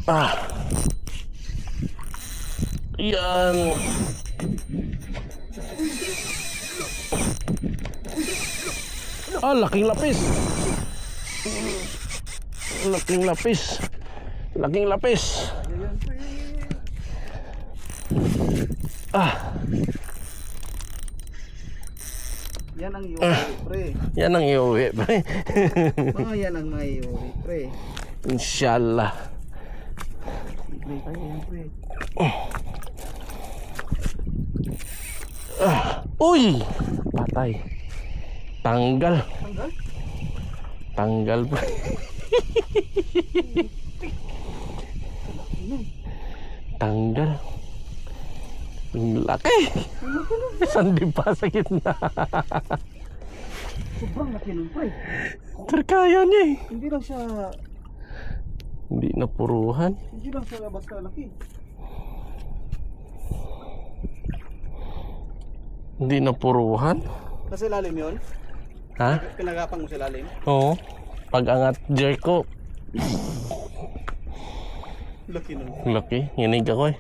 Ah. Yan. Ah, laking lapis. Laking lapis. Laking lapis. Ah. Yan ang iuwi, pre. Yan ang iuwi, pre. Mga yan ang mga iuwi, pre. Inshallah. Pre, tayo yan, pre. Uy! Patay. Tanggal. Tanggal? Tanggal, pre. Tanggal. Ang laki. Sandi pa sa gitna. Sobrang laki nun, pre. Terkaya niya eh. Hindi lang siya, Hindi napuruhan. hindi lang siya basta laki. Hindi napuruhan. Nasa ilalim yun? Ha? Pinagapang mo sa ilalim? Oo. Pag angat jerk ko, Laki nun. laki. Nginig ako eh.